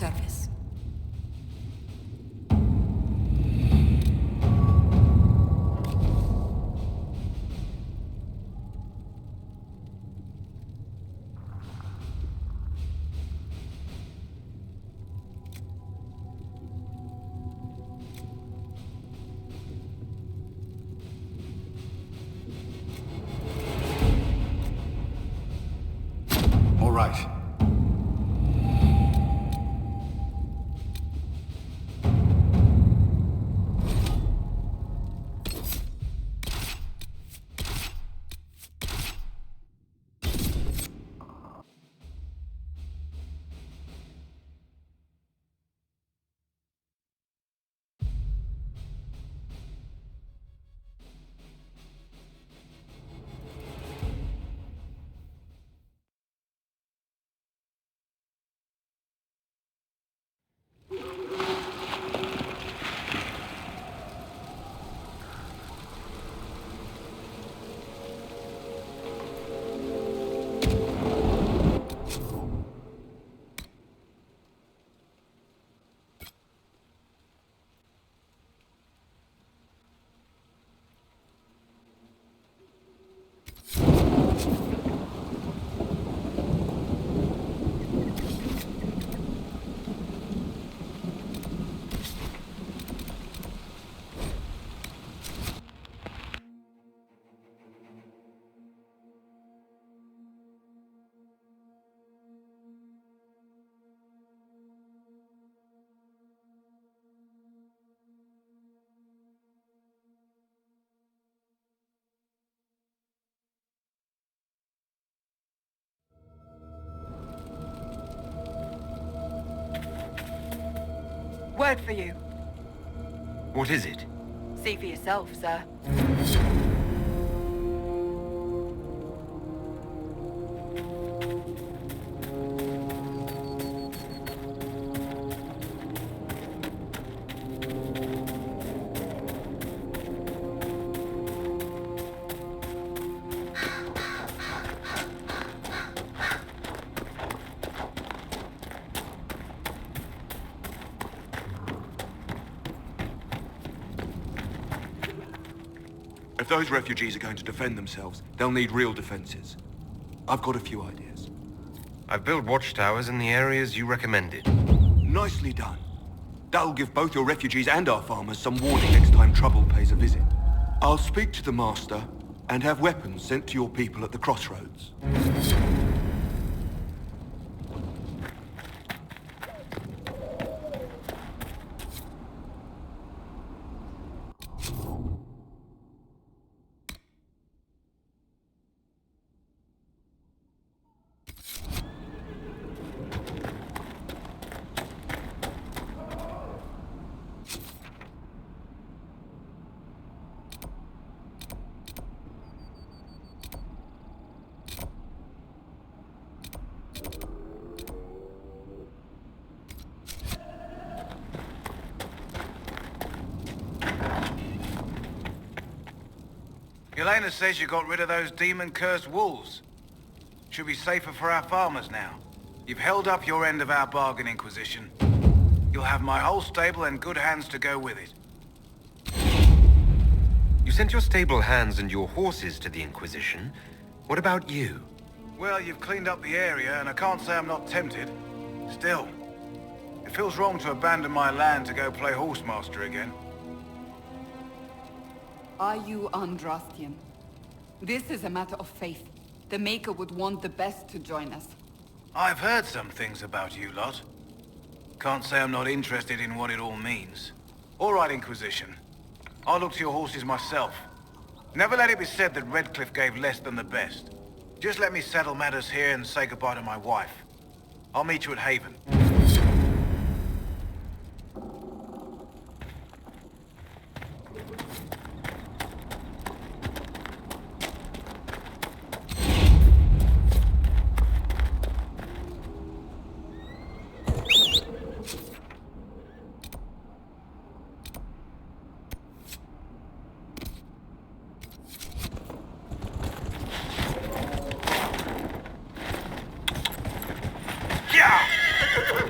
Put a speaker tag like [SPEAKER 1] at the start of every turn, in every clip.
[SPEAKER 1] service.
[SPEAKER 2] All right.
[SPEAKER 3] Word for you.
[SPEAKER 4] What is it?
[SPEAKER 3] See for yourself, sir.
[SPEAKER 2] If those refugees are going to defend themselves, they'll need real defenses. I've got a few ideas.
[SPEAKER 4] I've built watchtowers in the areas you recommended.
[SPEAKER 2] Nicely done. That'll give both your refugees and our farmers some warning next time trouble pays a visit. I'll speak to the Master and have weapons sent to your people at the crossroads.
[SPEAKER 5] Elena says you got rid of those demon-cursed wolves. Should be safer for our farmers now. You've held up your end of our bargain, Inquisition. You'll have my whole stable and good hands to go with it.
[SPEAKER 4] You sent your stable hands and your horses to the Inquisition. What about you?
[SPEAKER 5] Well, you've cleaned up the area, and I can't say I'm not tempted. Still, it feels wrong to abandon my land to go play horsemaster again.
[SPEAKER 1] Are you Andrastian? This is a matter of faith. The Maker would want the best to join us.
[SPEAKER 5] I've heard some things about you lot. Can't say I'm not interested in what it all means. All right, Inquisition. I'll look to your horses myself. Never let it be said that Redcliffe gave less than the best. Just let me settle matters here and say goodbye to my wife. I'll meet you at Haven. Yeah!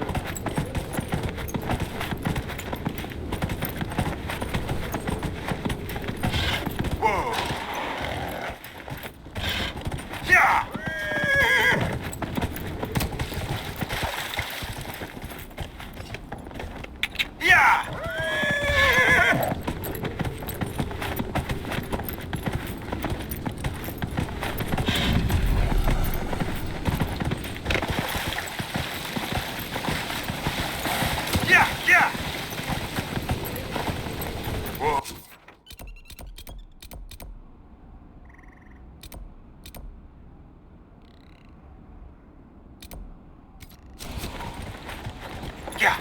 [SPEAKER 5] Yeah.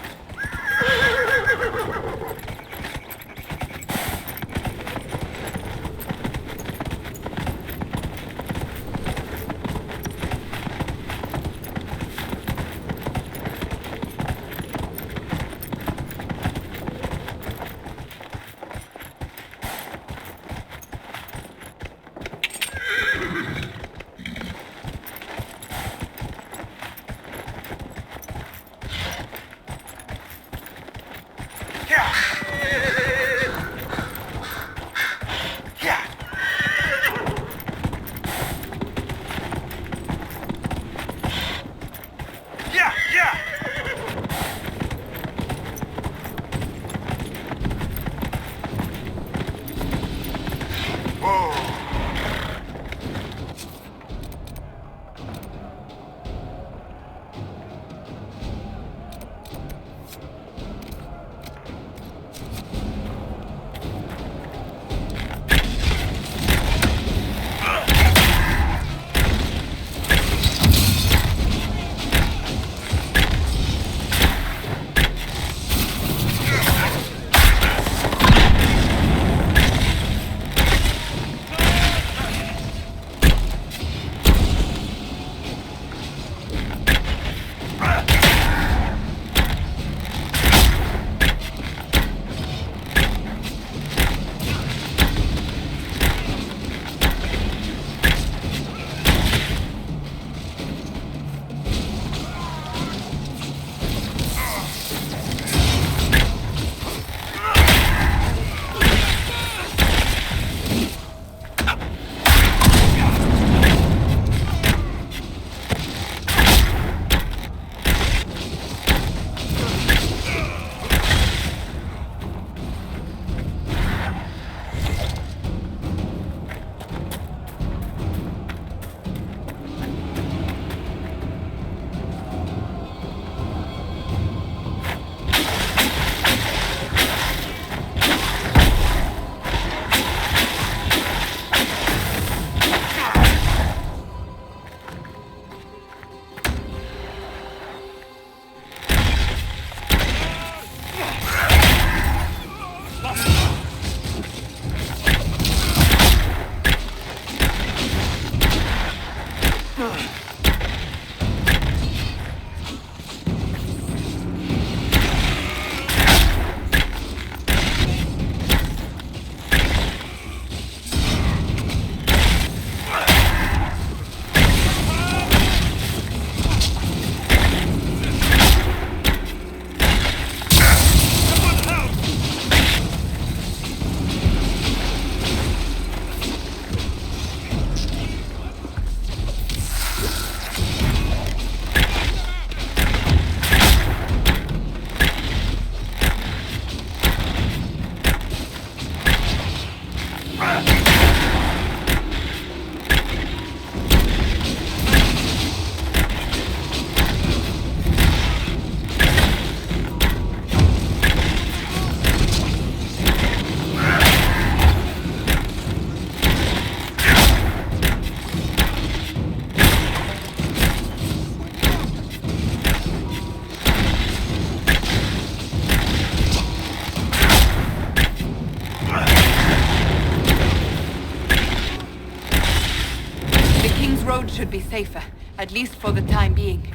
[SPEAKER 1] Should be safer, at least for the time being.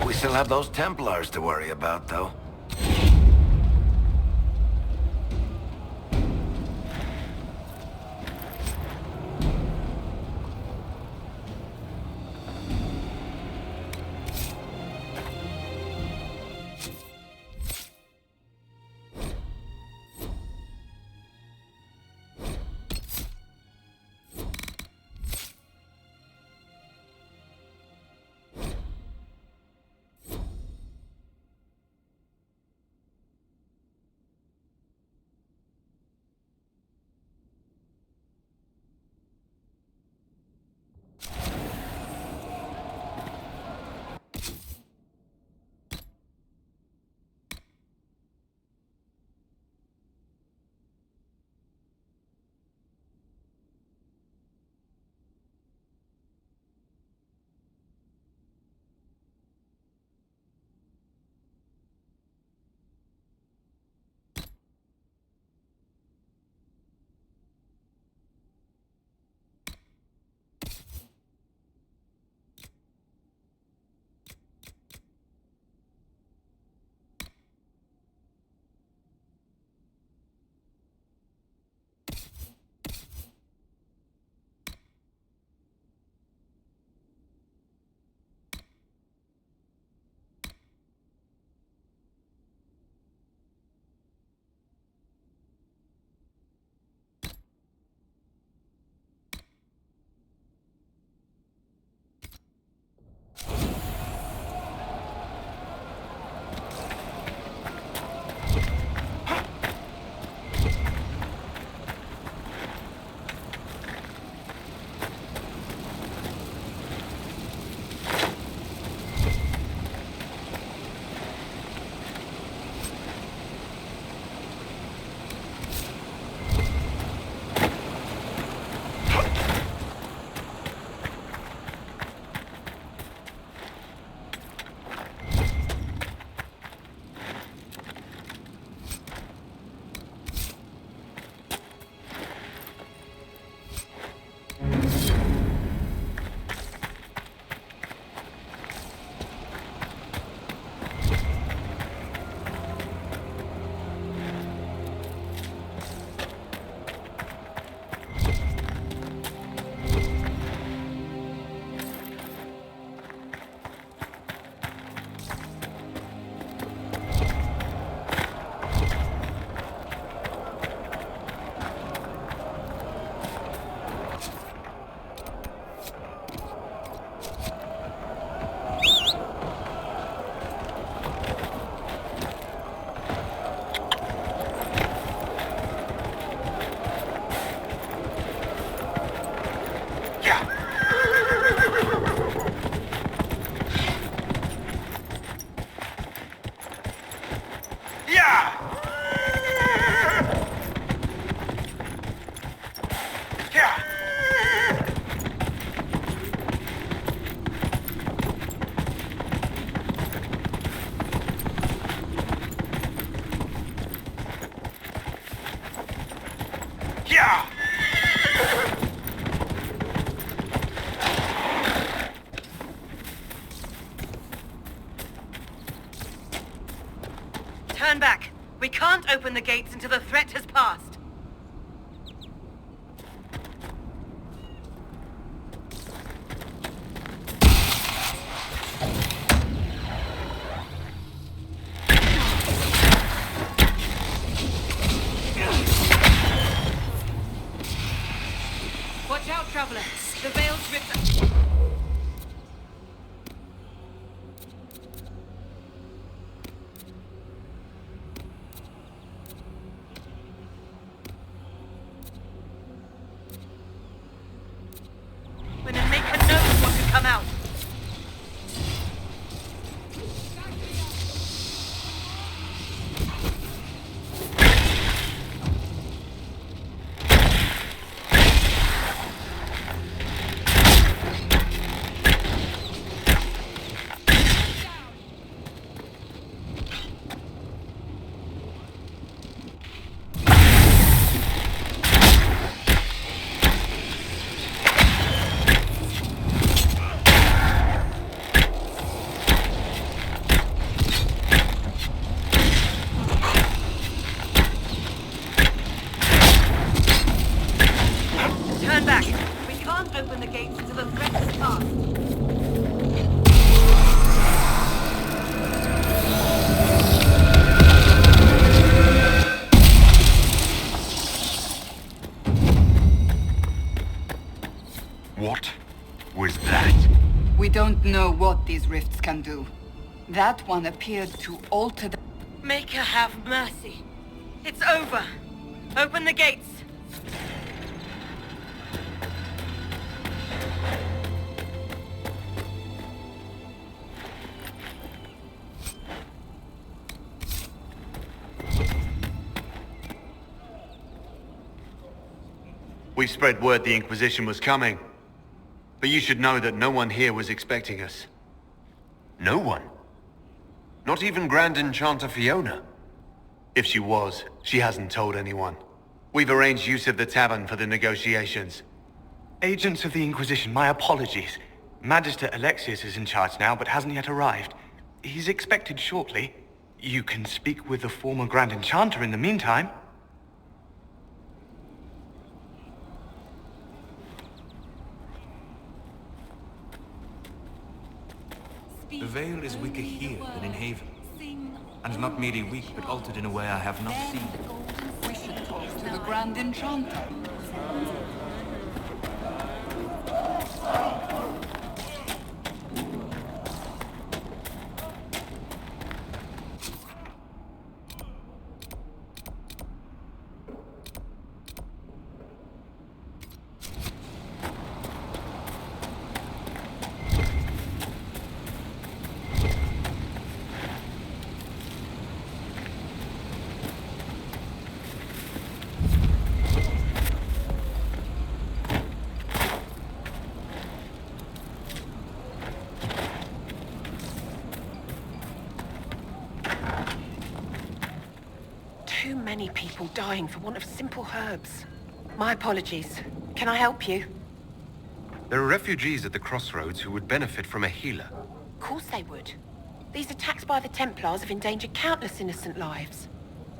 [SPEAKER 6] We still have those Templars to worry about, though.
[SPEAKER 3] Turn back. We can't open the gates until the threat has passed. Watch out, traveler. The veil's ripped. When a maker knows what to come out. Turn back. We can't open the gates until the threat has passed.
[SPEAKER 2] What was that?
[SPEAKER 1] We don't know what these rifts can do. That one appeared to alter the...
[SPEAKER 3] Maker have mercy. It's over. Open the gates.
[SPEAKER 2] We spread word the Inquisition was coming. But you should know that no one here was expecting us.
[SPEAKER 4] No one? Not even Grand Enchanter Fiona?
[SPEAKER 2] If she was, she hasn't told anyone. We've arranged use of the tavern for the negotiations.
[SPEAKER 7] Agents of the Inquisition, my apologies. Magister Alexius is in charge now, but hasn't yet arrived. He's expected shortly. You can speak with the former Grand Enchanter in the meantime.
[SPEAKER 8] The veil is weaker here than in Haven. And not merely weak, but altered in a way I have not seen.
[SPEAKER 1] We should talk to the Grand Enchanter.
[SPEAKER 3] Too many people dying for want of simple herbs. My apologies. Can I help you?
[SPEAKER 4] There are refugees at the crossroads who would benefit from a healer.
[SPEAKER 3] Of course they would. These attacks by the Templars have endangered countless innocent lives.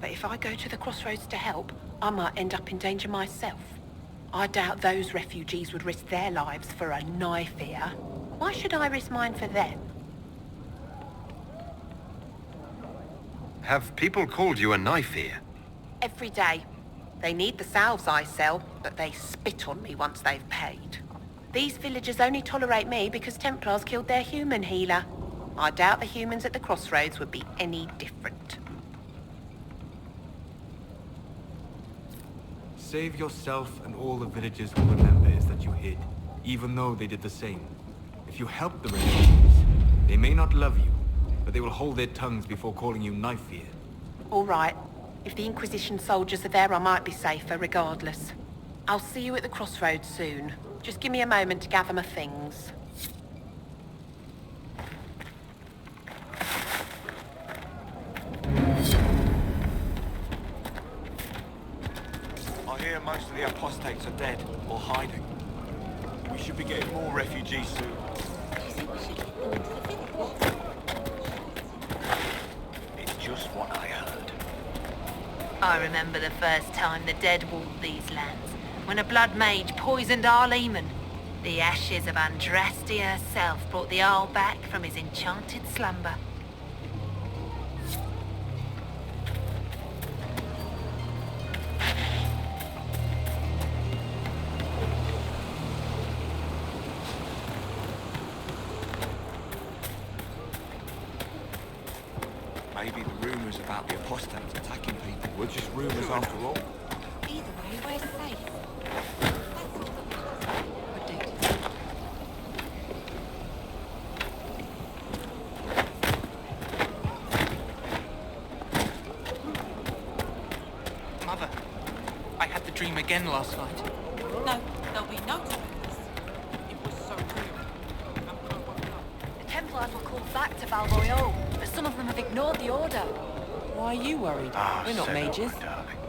[SPEAKER 3] But if I go to the crossroads to help, I might end up in danger myself. I doubt those refugees would risk their lives for a knife here. Why should I risk mine for them?
[SPEAKER 4] Have people called you a knife ear?
[SPEAKER 3] Every day. They need the salves I sell, but they spit on me once they've paid. These villagers only tolerate me because Templars killed their human healer. I doubt the humans at the crossroads would be any different.
[SPEAKER 8] Save yourself and all the villagers will remember is that you hid, even though they did the same. If you help the refugees, they may not love you, but they will hold their tongues before calling you knife ear.
[SPEAKER 3] All right. If the Inquisition soldiers are there, I might be safer regardless. I'll see you at the crossroads soon. Just give me a moment to gather my things.
[SPEAKER 7] I hear most of the apostates are dead or hiding. We should be getting more refugees soon. It's just what I heard.
[SPEAKER 3] I remember the first time the dead walked these lands, when a blood mage poisoned our leman. The ashes of Andrastia herself brought the Arl back from his enchanted slumber.
[SPEAKER 2] Maybe the rumors about the apostates attacking people were just rumors after all.
[SPEAKER 9] Either way, we're safe. That's all that matters. Predicted.
[SPEAKER 10] Mother, I had the dream again last night.
[SPEAKER 9] No, there'll be no time for this. It was so real.
[SPEAKER 11] The Templars were called back to Val Royeaux, but some of them have ignored the order.
[SPEAKER 12] Why are you worried? We're not mages.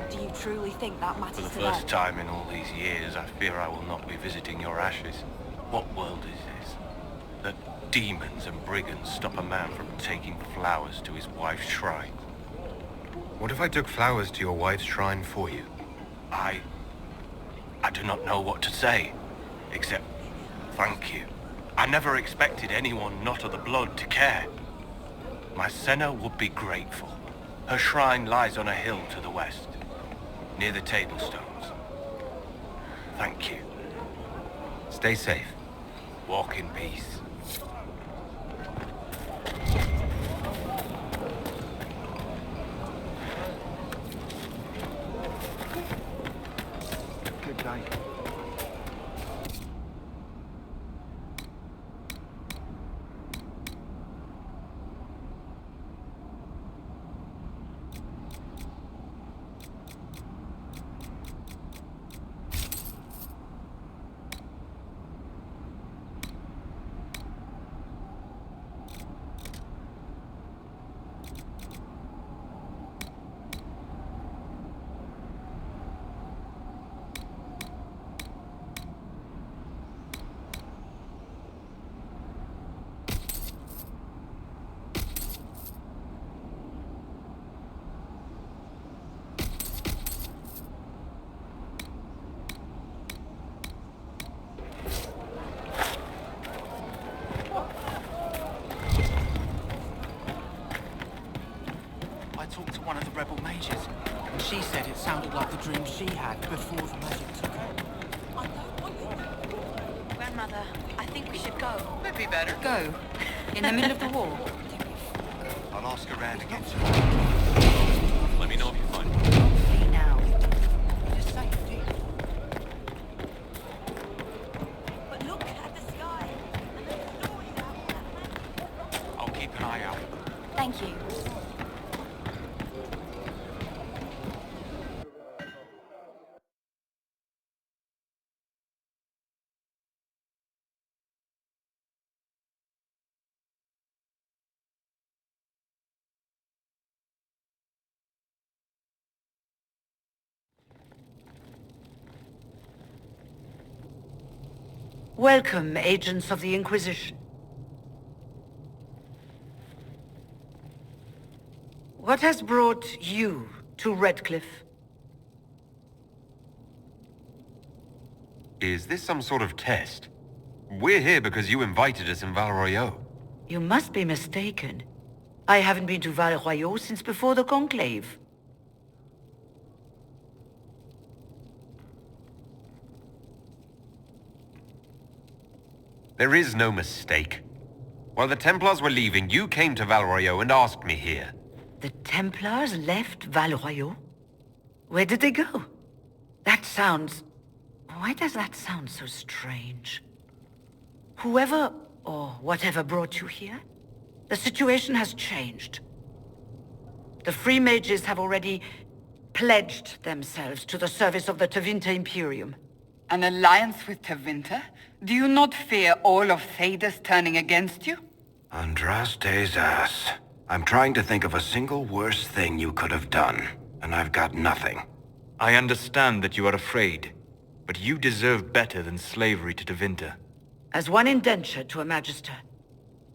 [SPEAKER 9] Do you truly think that matters
[SPEAKER 5] For the
[SPEAKER 9] to them?
[SPEAKER 5] first time in all these years, I fear I will not be visiting your ashes. What world is this? That demons and brigands stop a man from taking flowers to his wife's shrine.
[SPEAKER 4] What if I took flowers to your wife's shrine for you?
[SPEAKER 5] I do not know what to say, except thank you. I never expected anyone not of the blood to care. My Senna would be grateful. Her shrine lies on a hill to the west, near the tablstones. Thank you.
[SPEAKER 4] Stay safe.
[SPEAKER 5] Walk in peace.
[SPEAKER 2] Good day.
[SPEAKER 10] I talked to one of the rebel mages, and she said it sounded like the dream she had before the magic took her.
[SPEAKER 11] Grandmother, I think we should go.
[SPEAKER 1] Would be better. Go. In the middle of the war.
[SPEAKER 5] I'll ask around again.
[SPEAKER 8] Let me know if you find me.
[SPEAKER 11] See now.
[SPEAKER 10] For safety.
[SPEAKER 9] But look at the sky. And the stories out there.
[SPEAKER 10] I'll keep an eye out.
[SPEAKER 11] Thank you.
[SPEAKER 13] Welcome, agents of the Inquisition. What has brought you to Redcliffe?
[SPEAKER 4] Is this some sort of test? We're here because you invited us in Val Royeaux.
[SPEAKER 13] You must be mistaken. I haven't been to Val Royeaux since before the Conclave.
[SPEAKER 4] There is no mistake. While the Templars were leaving, you came to Val Royeaux and asked me here.
[SPEAKER 13] The Templars left Val Royeaux? Where did they go? That sounds... Why does that sound so strange? Whoever or whatever brought you here, the situation has changed. The Free Mages have already pledged themselves to the service of the Tevinter Imperium.
[SPEAKER 1] An alliance with Tevinter? Do you not fear all of Thedas turning against you?
[SPEAKER 6] Andraste's ass. I'm trying to think of a single worse thing you could have done, and I've got nothing.
[SPEAKER 8] I understand that you are afraid, but you deserve better than slavery to Tevinter.
[SPEAKER 13] As one indentured to a Magister,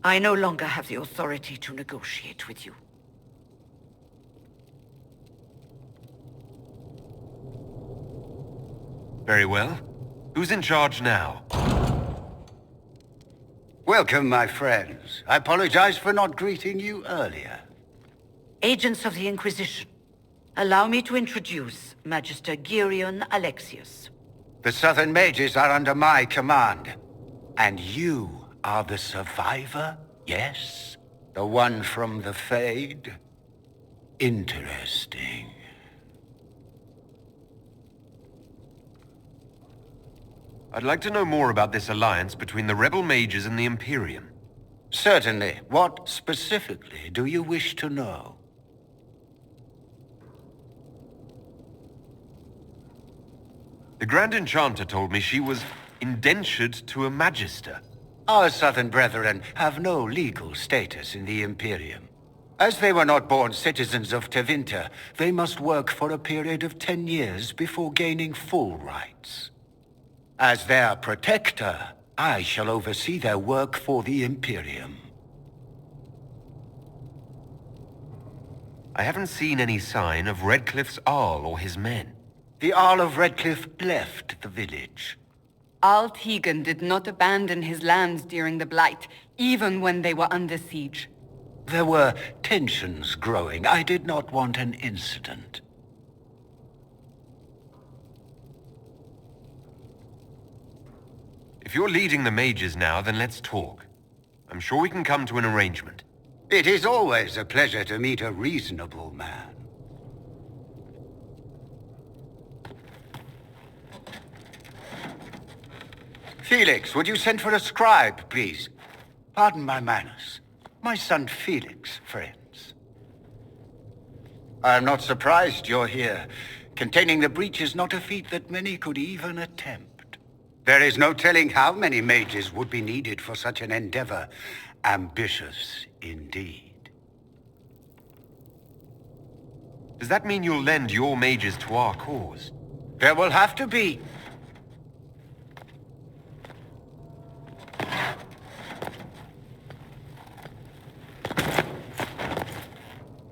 [SPEAKER 13] I no longer have the authority to negotiate with you.
[SPEAKER 4] Very well. Who's in charge now?
[SPEAKER 14] Welcome, my friends. I apologize for not greeting you earlier.
[SPEAKER 13] Agents of the Inquisition, allow me to introduce Magister Girion Alexius.
[SPEAKER 14] The Southern Mages are under my command. And you are the survivor, yes? The one from the Fade? Interesting.
[SPEAKER 4] I'd like to know more about this alliance between the rebel mages and the Imperium.
[SPEAKER 14] Certainly. What specifically do you wish to know?
[SPEAKER 4] The Grand Enchanter told me she was indentured to a Magister.
[SPEAKER 14] Our Southern brethren have no legal status in the Imperium. As they were not born citizens of Tevinter, they must work for a period of 10 years before gaining full rights. As their protector, I shall oversee their work for the Imperium.
[SPEAKER 4] I haven't seen any sign of Redcliffe's Arl or his men.
[SPEAKER 14] The Arl of Redcliffe left the village.
[SPEAKER 1] Arl Tegan did not abandon his lands during the Blight, even when they were under siege.
[SPEAKER 14] There were tensions growing. I did not want an incident.
[SPEAKER 4] If you're leading the mages now, then let's talk. I'm sure we can come to an arrangement.
[SPEAKER 14] It is always a pleasure to meet a reasonable man. Felix, would you send for a scribe, please? Pardon my manners. My son Felix, friends. I'm not surprised you're here. Containing the breach is not a feat that many could even attempt. There is no telling how many mages would be needed for such an endeavor. Ambitious indeed.
[SPEAKER 4] Does that mean you'll lend your mages to our cause?
[SPEAKER 14] There will have to be.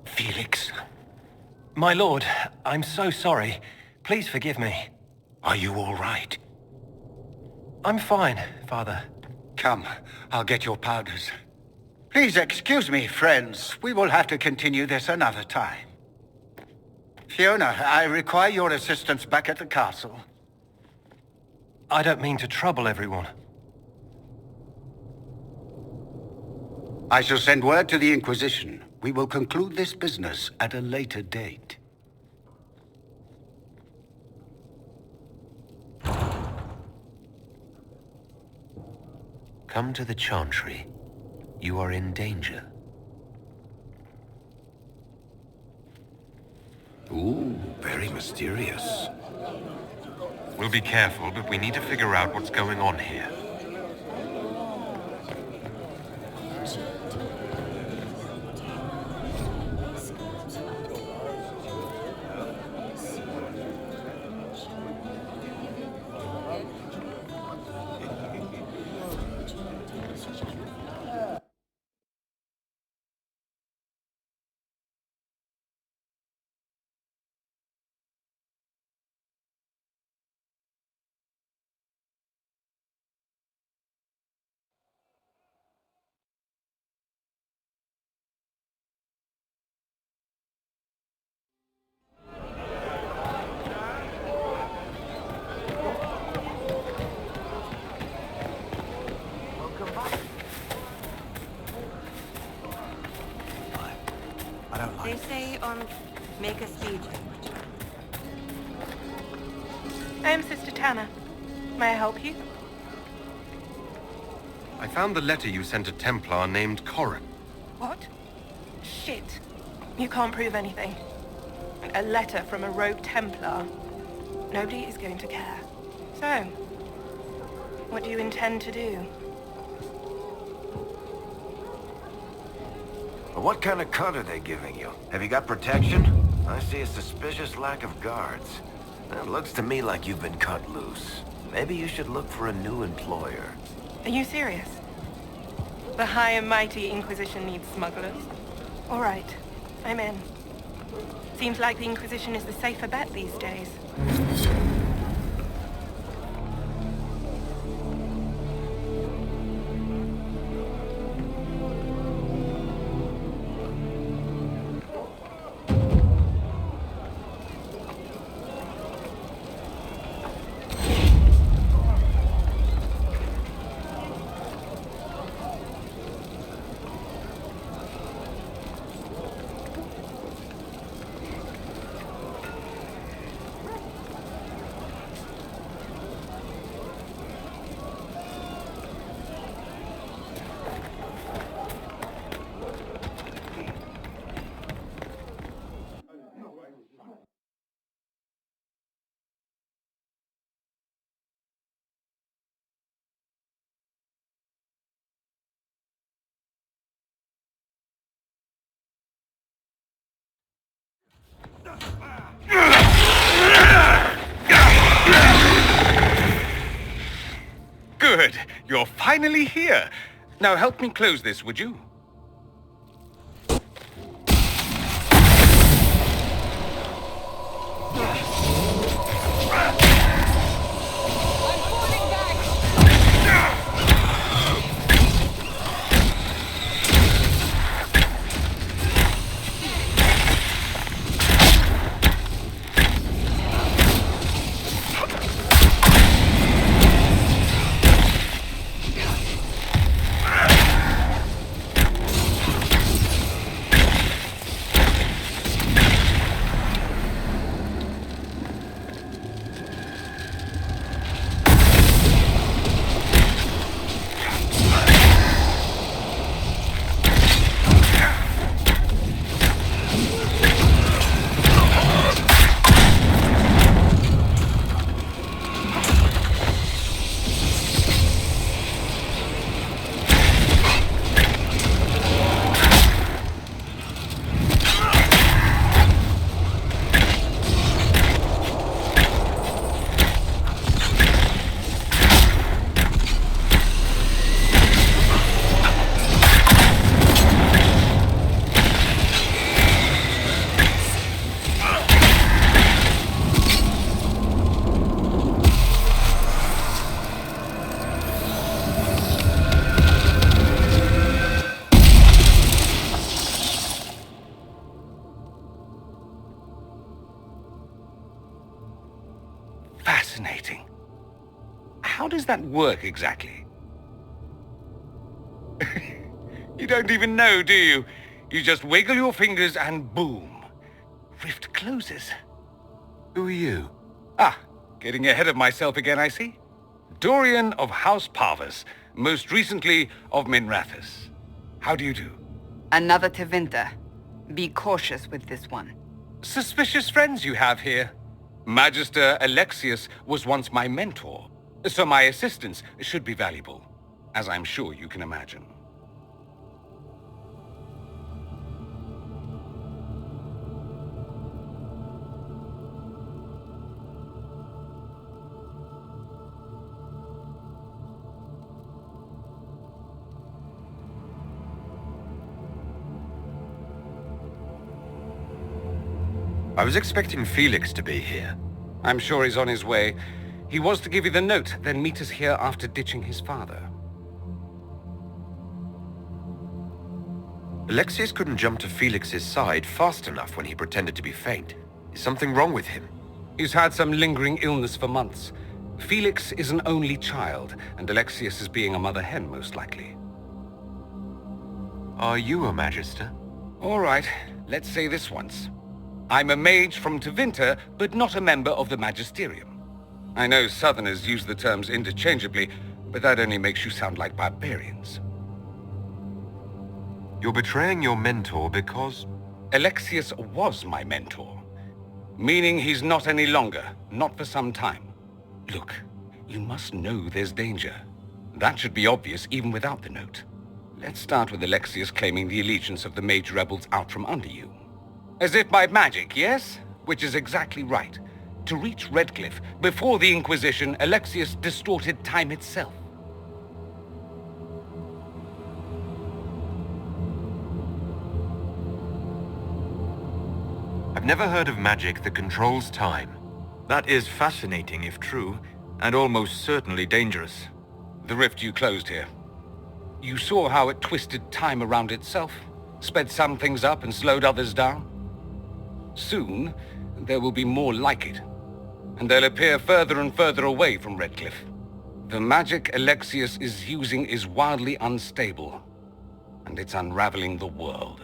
[SPEAKER 14] Felix.
[SPEAKER 15] My lord, I'm so sorry. Please forgive me.
[SPEAKER 14] Are you all right?
[SPEAKER 15] I'm fine, Father.
[SPEAKER 14] Come, I'll get your powders. Please excuse me, friends. We will have to continue this another time. Fiona, I require your assistance back at the castle.
[SPEAKER 15] I don't mean to trouble everyone.
[SPEAKER 14] I shall send word to the Inquisition. We will conclude this business at a later date.
[SPEAKER 4] Come to the Chantry. You are in danger.
[SPEAKER 6] Ooh, very mysterious.
[SPEAKER 4] We'll be careful, but we need to figure out what's going on here.
[SPEAKER 9] They say on make a speech.
[SPEAKER 3] I am Sister Tanner. May I help you?
[SPEAKER 4] I found the letter you sent a Templar named Corrin.
[SPEAKER 3] What? Shit. You can't prove anything. A letter from a rogue Templar. Nobody is going to care. So, what do you intend to do?
[SPEAKER 6] What kind of cut are they giving you? Have you got protection? I see a suspicious lack of guards. It looks to me like you've been cut loose. Maybe you should look for a new employer.
[SPEAKER 3] Are you serious? The high and mighty Inquisition needs smugglers. All right, I'm in. Seems like the Inquisition is the safer bet these days.
[SPEAKER 16] Good. You're finally here. Now help me close this, would you? Fascinating. How does that work exactly? You don't even know, do you? You just wiggle your fingers and boom. Rift closes. Who are you? Ah, getting ahead of myself again, I see. Dorian of House Parvus, most recently of Minrathous. How do you do?
[SPEAKER 1] Another Tevinter. Be cautious with this one.
[SPEAKER 16] Suspicious friends you have here. Magister Alexius was once my mentor, so my assistance should be valuable, as I'm sure you can imagine.
[SPEAKER 4] I was expecting Felix to be here.
[SPEAKER 16] I'm sure he's on his way. He was to give you the note, then meet us here after ditching his father.
[SPEAKER 4] Alexius couldn't jump to Felix's side fast enough when he pretended to be faint. Is something wrong with him?
[SPEAKER 16] He's had some lingering illness for months. Felix is an only child, and Alexius is being a mother hen, most likely.
[SPEAKER 4] Are you a Magister?
[SPEAKER 16] All right, let's say this once. I'm a mage from Tevinter, but not a member of the Magisterium. I know Southerners use the terms interchangeably, but that only makes you sound like barbarians.
[SPEAKER 4] You're betraying your mentor because...
[SPEAKER 16] Alexius was my mentor. Meaning he's not any longer, not for some time. Look, you must know there's danger. That should be obvious even without the note. Let's start with Alexius claiming the allegiance of the mage rebels out from under you. As if by magic, yes? Which is exactly right. To reach Redcliffe, before the Inquisition, Alexius distorted time itself.
[SPEAKER 4] I've never heard of magic that controls time.
[SPEAKER 8] That is fascinating if true, and almost certainly dangerous.
[SPEAKER 16] The rift you closed here. You saw how it twisted time around itself, sped some things up and slowed others down. Soon, there will be more like it, and they'll appear further and further away from Redcliffe. The magic Alexius is using is wildly unstable, and it's unraveling the world.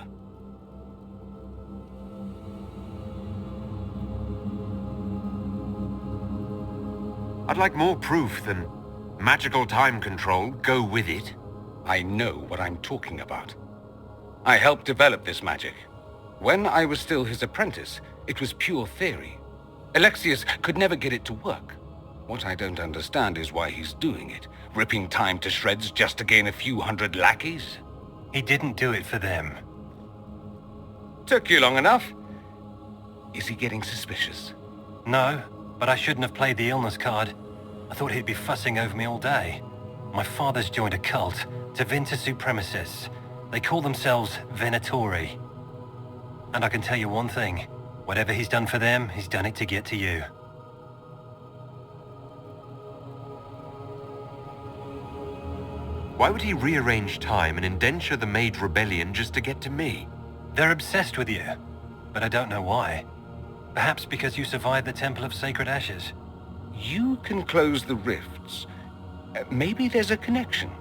[SPEAKER 4] I'd like more proof than magical time control, go with it.
[SPEAKER 16] I know what I'm talking about. I helped develop this magic. When I was still his apprentice, it was pure theory. Alexius could never get it to work. What I don't understand is why he's doing it, ripping time to shreds just to gain a few hundred lackeys.
[SPEAKER 15] He didn't do it for them.
[SPEAKER 16] Took you long enough. Is he getting suspicious?
[SPEAKER 15] No, but I shouldn't have played the illness card. I thought he'd be fussing over me all day. My father's joined a cult, Tevinter supremacists. They call themselves Venatori. And I can tell you one thing. Whatever he's done for them, he's done it to get to you.
[SPEAKER 4] Why would he rearrange time and indenture the Mage Rebellion just to get to me?
[SPEAKER 15] They're obsessed with you, but I don't know why. Perhaps because you survived the Temple of Sacred Ashes.
[SPEAKER 16] You can close the rifts. Maybe there's a connection.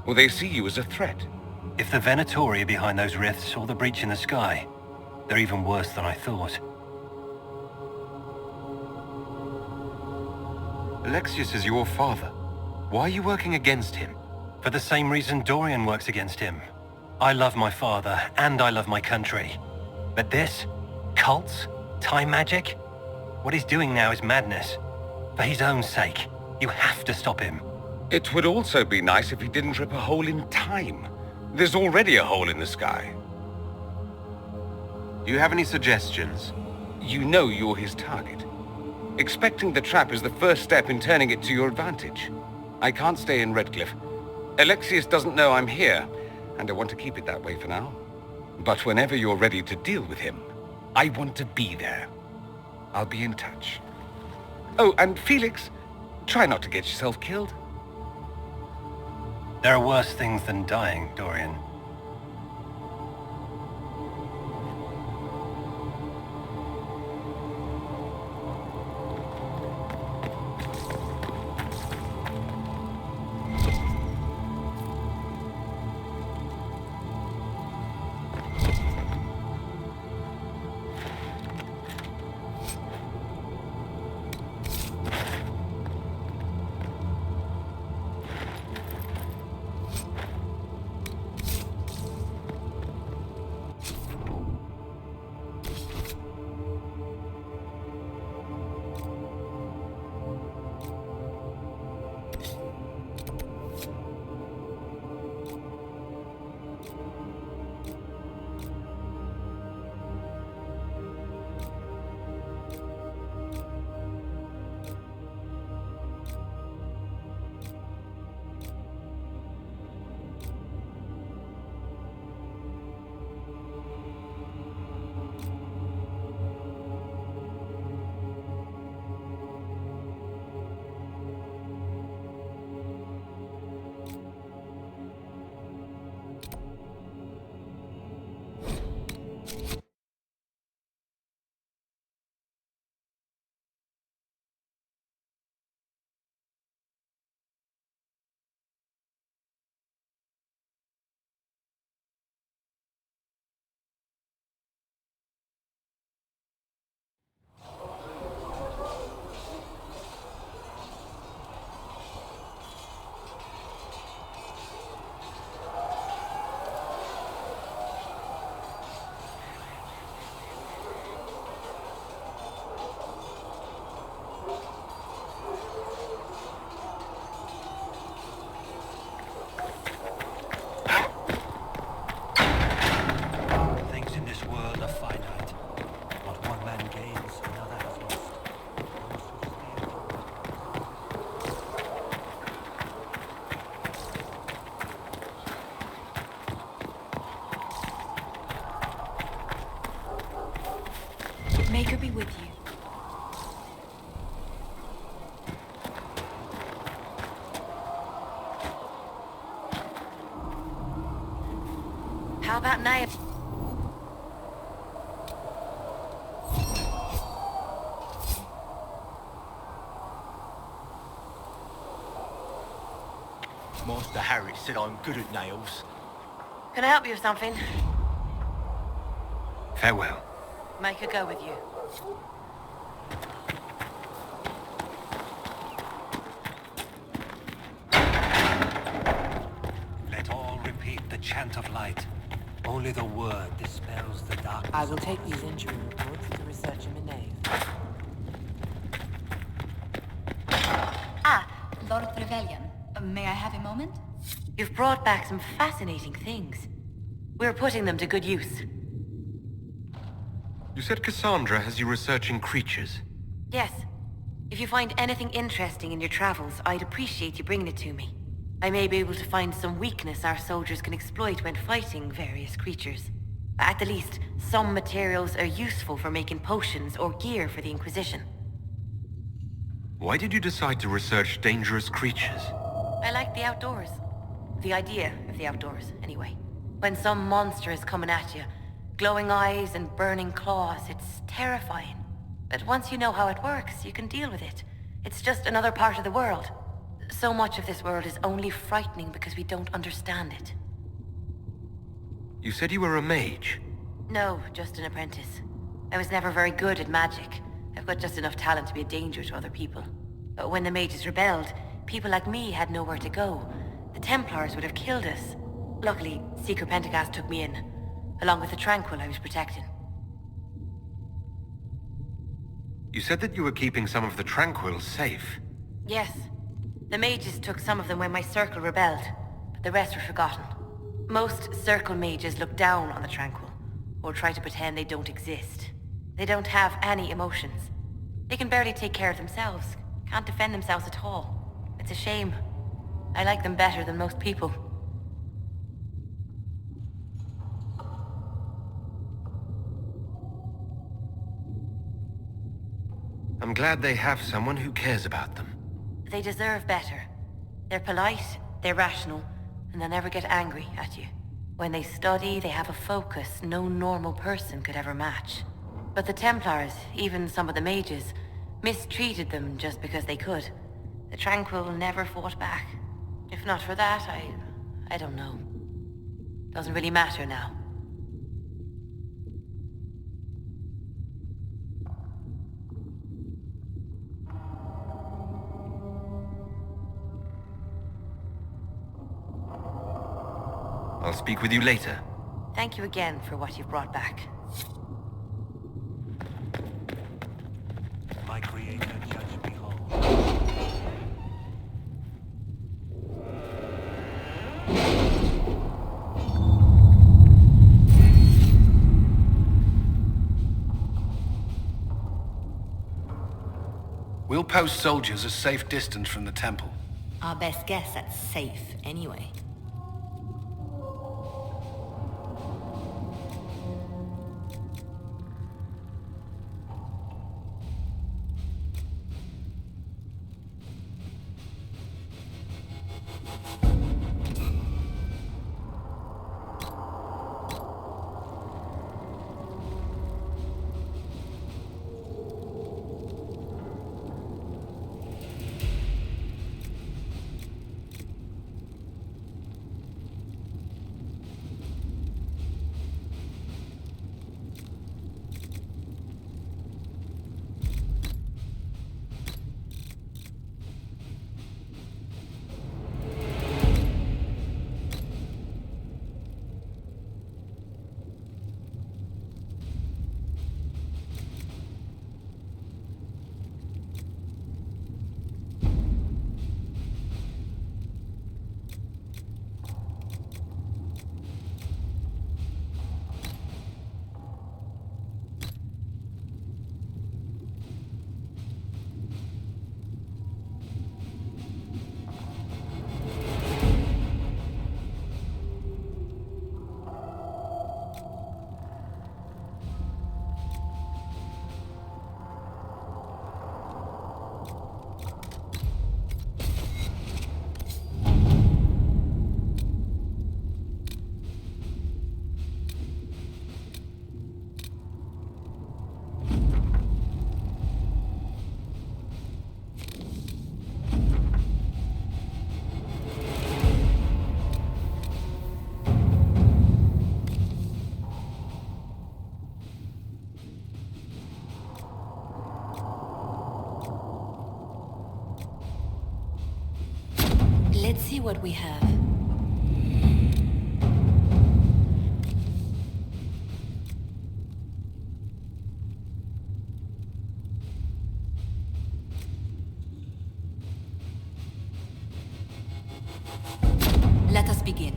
[SPEAKER 16] Or they see you as a threat.
[SPEAKER 15] If the Venatori are behind those rifts or the breach in the sky, they're even worse than I thought.
[SPEAKER 4] Alexius is your father. Why are you working against him?
[SPEAKER 15] For the same reason Dorian works against him. I love my father, and I love my country. But this? Cults? Time magic? What he's doing now is madness. For his own sake, you have to stop him.
[SPEAKER 16] It would also be nice if he didn't rip a hole in time. There's already a hole in the sky.
[SPEAKER 4] Do you have any suggestions?
[SPEAKER 16] You know you're his target. Expecting the trap is the first step in turning it to your advantage. I can't stay in Redcliffe. Alexius doesn't know I'm here, and I want to keep it that way for now. But whenever you're ready to deal with him, I want to be there. I'll be in touch. Oh, and Felix, try not to get yourself killed.
[SPEAKER 15] There are worse things than dying, Dorian.
[SPEAKER 11] May God be with you.
[SPEAKER 13] How about now?
[SPEAKER 10] Master Harry said I'm good at nails.
[SPEAKER 3] Can I help you with something?
[SPEAKER 15] Farewell.
[SPEAKER 3] Make her go with you.
[SPEAKER 15] Let all repeat the chant of light. Only the word dispels the darkness.
[SPEAKER 12] I will take these injury reports to research in the nave.
[SPEAKER 11] Ah, Lord Trevelyan. May I have a moment?
[SPEAKER 3] You've brought back some fascinating things. We're putting them to good use.
[SPEAKER 4] You said Cassandra has you researching creatures.
[SPEAKER 3] Yes. If you find anything interesting in your travels, I'd appreciate you bringing it to me.
[SPEAKER 17] I may be able to find some weakness our soldiers can exploit when fighting various creatures. At the least, some materials are useful for making potions or gear for the Inquisition.
[SPEAKER 4] Why did you decide to research dangerous creatures?
[SPEAKER 17] I like the outdoors. The idea of the outdoors, anyway. When some monster is coming at you, glowing eyes and burning claws, it's terrifying. But once you know how it works, you can deal with it. It's just another part of the world. So much of this world is only frightening because we don't understand it.
[SPEAKER 4] You said you were a mage?
[SPEAKER 17] No, just an apprentice. I was never very good at magic. I've got just enough talent to be a danger to other people. But when the mages rebelled, people like me had nowhere to go. The Templars would have killed us. Luckily, Seeker Pentagast took me in, along with the Tranquil I was protecting.
[SPEAKER 4] You said that you were keeping some of the Tranquils safe.
[SPEAKER 17] Yes. The mages took some of them when my circle rebelled, but the rest were forgotten. Most circle mages look down on the Tranquil, or try to pretend they don't exist. They don't have any emotions. They can barely take care of themselves, can't defend themselves at all. It's a shame. I like them better than most people.
[SPEAKER 4] I'm glad they have someone who cares about them.
[SPEAKER 17] They deserve better. They're polite, they're rational, and they'll never get angry at you. When they study, they have a focus no normal person could ever match. But the Templars, even some of the mages, mistreated them just because they could. The Tranquil never fought back. If not for that, I don't know. Doesn't really matter now.
[SPEAKER 4] I'll speak with you later.
[SPEAKER 17] Thank you again for what you've brought back.
[SPEAKER 18] My creator judged me whole.
[SPEAKER 5] We'll post soldiers a safe distance from the temple.
[SPEAKER 19] Our best guess at safe, anyway. Let's see what we have. Let us begin.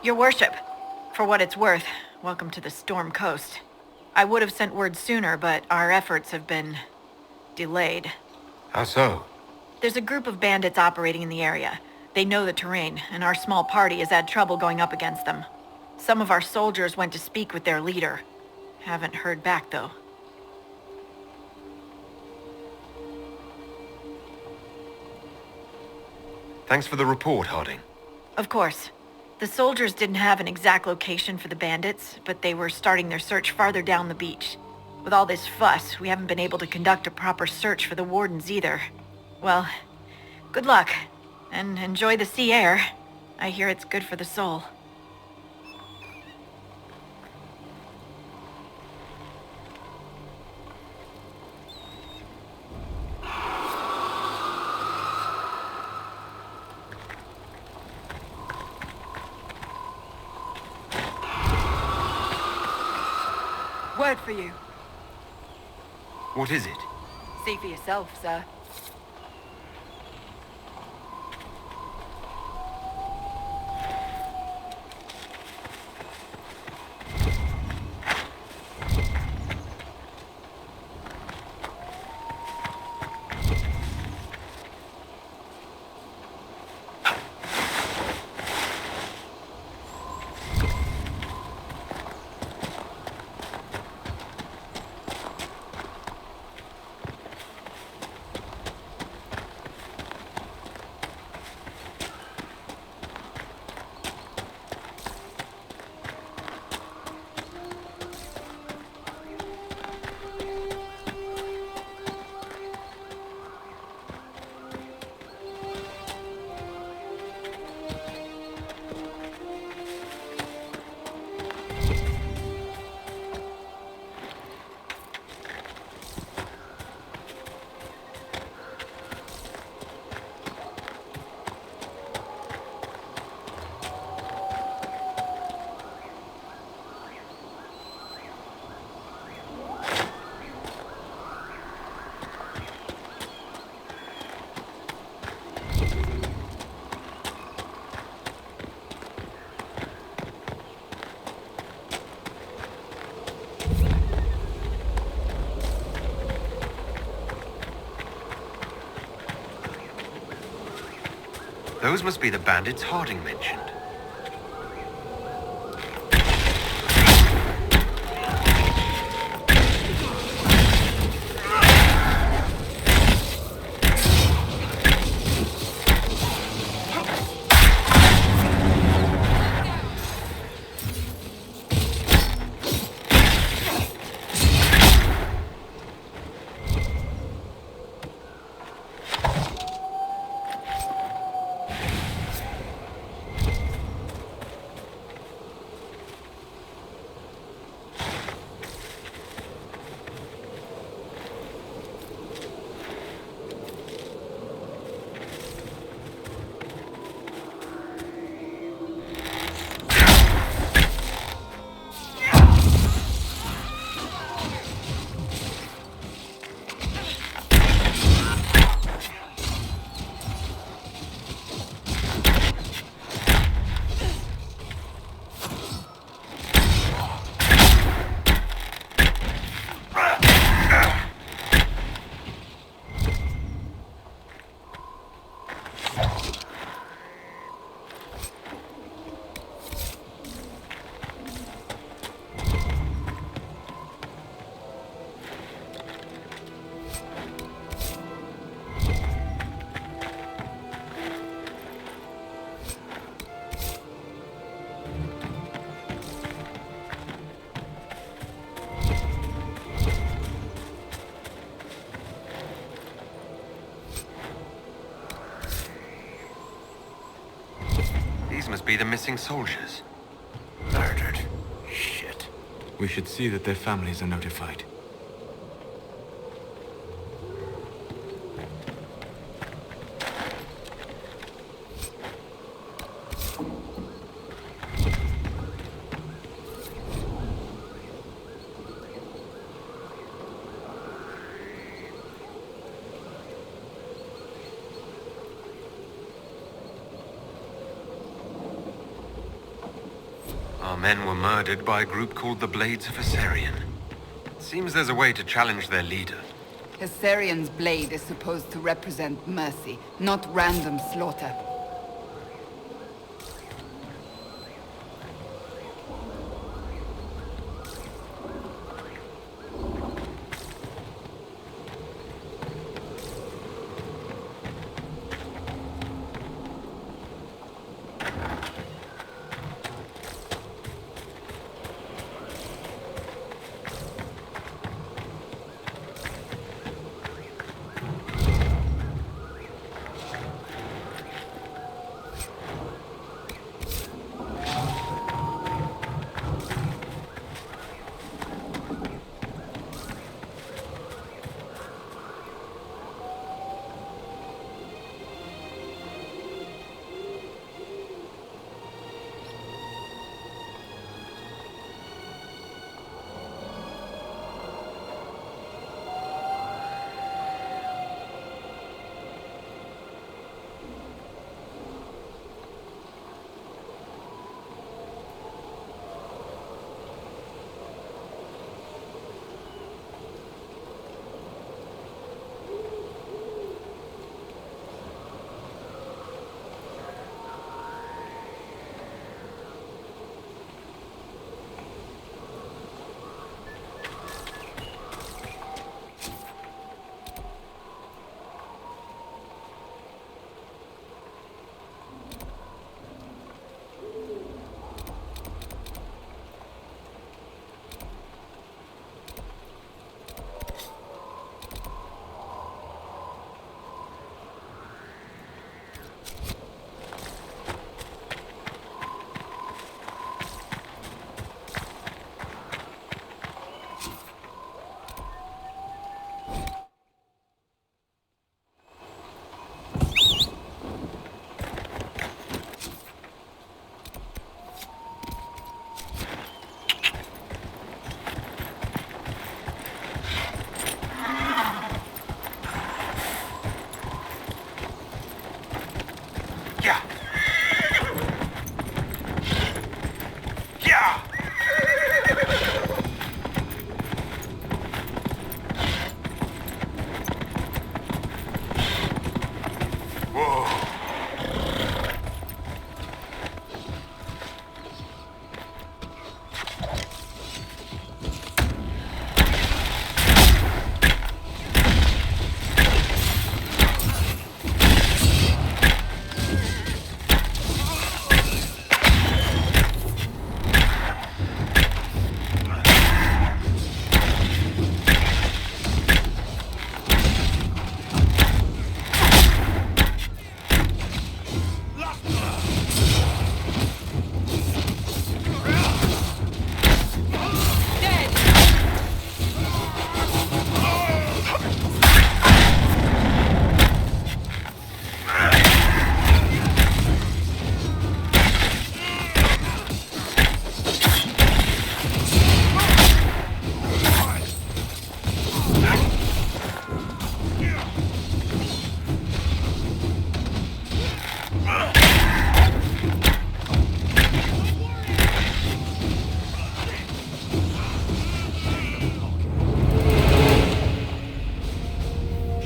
[SPEAKER 20] Your worship, for what it's worth, welcome to the Storm Coast. I would have sent word sooner, but our efforts have been delayed.
[SPEAKER 4] How so?
[SPEAKER 20] There's a group of bandits operating in the area. They know the terrain, and our small party has had trouble going up against them. Some of our soldiers went to speak with their leader. Haven't heard back, though.
[SPEAKER 4] Thanks for the report, Harding.
[SPEAKER 20] Of course. The soldiers didn't have an exact location for the bandits, but they were starting their search farther down the beach. With all this fuss, we haven't been able to conduct a proper search for the wardens either. Well, good luck, and enjoy the sea air. I hear it's good for the soul.
[SPEAKER 1] Word for you.
[SPEAKER 4] What is it?
[SPEAKER 1] See for yourself, sir.
[SPEAKER 4] Those must be the bandits Harding mentioned. Must be the missing soldiers.
[SPEAKER 6] Murdered. Shit.
[SPEAKER 8] We should see that their families are notified.
[SPEAKER 4] men were murdered by a group called the Blades of Hissarian. Seems there's a way to challenge their leader.
[SPEAKER 1] Hissarian's blade is supposed to represent mercy, not random slaughter.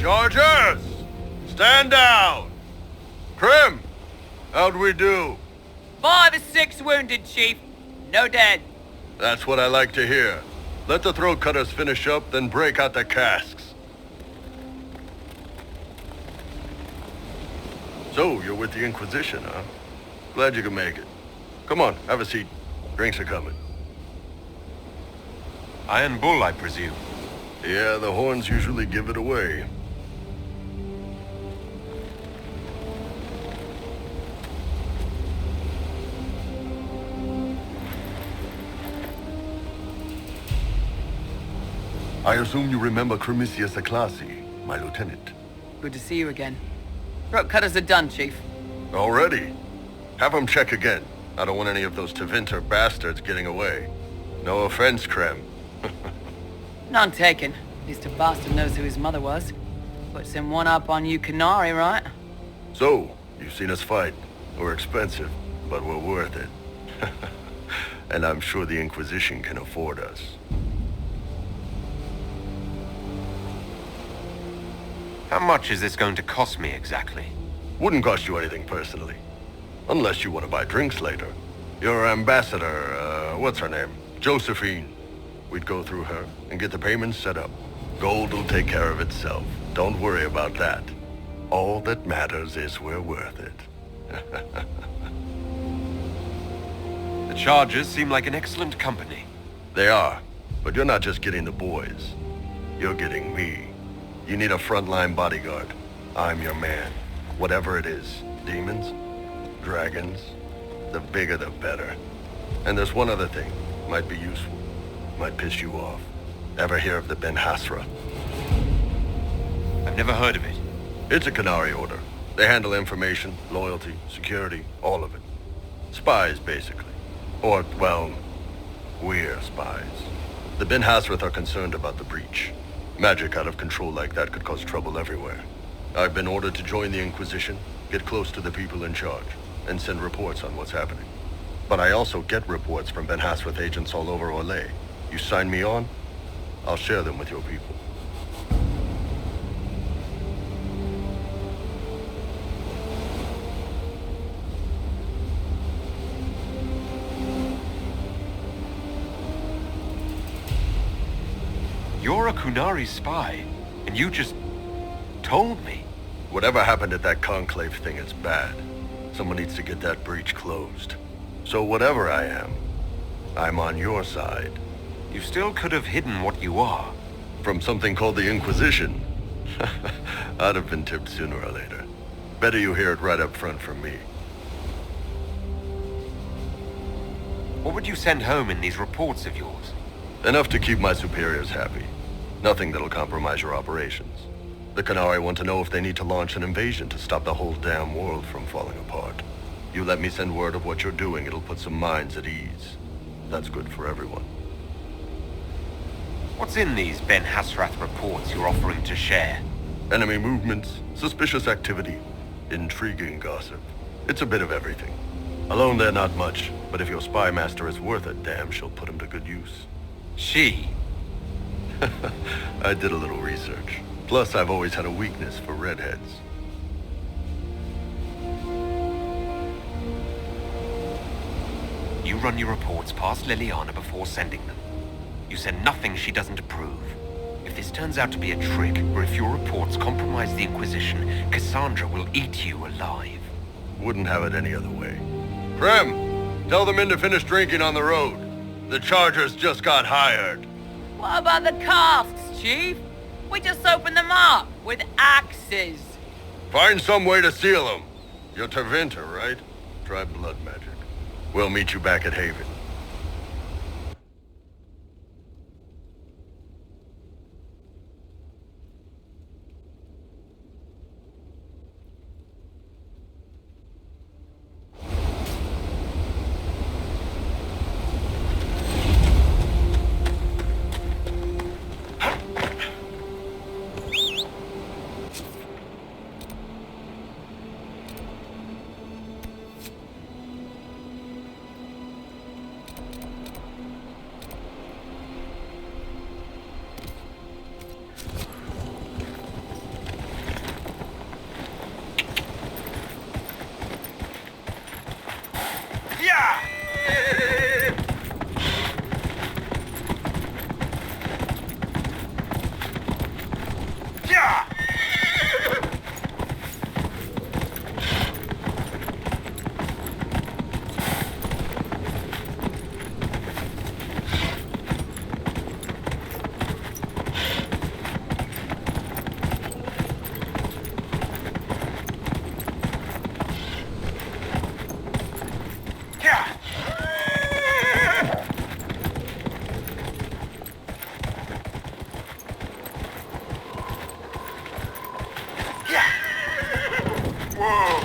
[SPEAKER 21] Chargers! Stand down! Krim! How'd we do?
[SPEAKER 22] 5 or 6 wounded, Chief. No dead.
[SPEAKER 21] That's what I like to hear. Let the throat cutters finish up, then break out the casks. So, you're with the Inquisition, huh? Glad you could make it. Come on, have a seat. Drinks are coming.
[SPEAKER 4] Iron Bull, I presume.
[SPEAKER 21] Yeah, the horns usually give it away. I assume you remember Cremisius Aclassi, my lieutenant.
[SPEAKER 22] Good to see you again. Throat cutters are done, Chief.
[SPEAKER 21] Already? Have them check again. I don't want any of those Tevinter bastards getting away. No offense, Krem.
[SPEAKER 22] None taken. At least a bastard knows who his mother was. Puts him one up on you Qunari, right?
[SPEAKER 21] So, you've seen us fight. We're expensive, but we're worth it. And I'm sure the Inquisition can afford us.
[SPEAKER 4] How much is this going to cost me exactly?
[SPEAKER 21] Wouldn't cost you anything personally. Unless you want to buy drinks later. Your ambassador, what's her name? Josephine. We'd go through her and get the payments set up. Gold will take care of itself. Don't worry about that. All that matters is we're worth it.
[SPEAKER 4] The Chargers seem like an excellent company.
[SPEAKER 21] They are, but you're not just getting the boys. You're getting me. You need a frontline bodyguard. I'm your man. Whatever it is. Demons? Dragons? The bigger the better. And there's one other thing. Might be useful. Might piss you off. Ever hear of the Ben-Hassrath?
[SPEAKER 4] I've never heard of it.
[SPEAKER 21] It's a Qunari order. They handle information, loyalty, security, all of it. Spies, basically. Or, well, we're spies. The Ben-Hassrath are concerned about the breach. Magic out of control like that could cause trouble everywhere. I've been ordered to join the Inquisition, get close to the people in charge, and send reports on what's happening. But I also get reports from Ben-Hassrath agents all over Orlais. You sign me on, I'll share them with your people.
[SPEAKER 4] You're a Qunari spy, and you just told me.
[SPEAKER 21] Whatever happened at that conclave thing is bad. Someone needs to get that breach closed. So whatever I am, I'm on your side.
[SPEAKER 4] You still could have hidden what you are.
[SPEAKER 21] From something called the Inquisition? I'd have been tipped sooner or later. Better you hear it right up front from me.
[SPEAKER 4] What would you send home in these reports of yours?
[SPEAKER 21] Enough to keep my superiors happy. Nothing that'll compromise your operations. The Qunari want to know if they need to launch an invasion to stop the whole damn world from falling apart. You let me send word of what you're doing, it'll put some minds at ease. That's good for everyone.
[SPEAKER 4] What's in these Ben-Hassrath reports you're offering to share?
[SPEAKER 21] Enemy movements, suspicious activity, intriguing gossip. It's a bit of everything. Alone they're not much, but if your spy master is worth a damn, she'll put him to good use.
[SPEAKER 4] She?
[SPEAKER 21] I did a little research. Plus, I've always had a weakness for redheads.
[SPEAKER 4] You run your reports past Liliana before sending them. You send nothing she doesn't approve. If this turns out to be a trick, or if your reports compromise the Inquisition, Cassandra will eat you alive.
[SPEAKER 21] Wouldn't have it any other way. Prem, tell the men to finish drinking on the road. The Chargers just got hired.
[SPEAKER 22] What about the casks, Chief? We just opened them up with axes.
[SPEAKER 21] Find some way to seal them. You're Tevinter, right? Try blood magic. We'll meet you back at Haven. Whoa!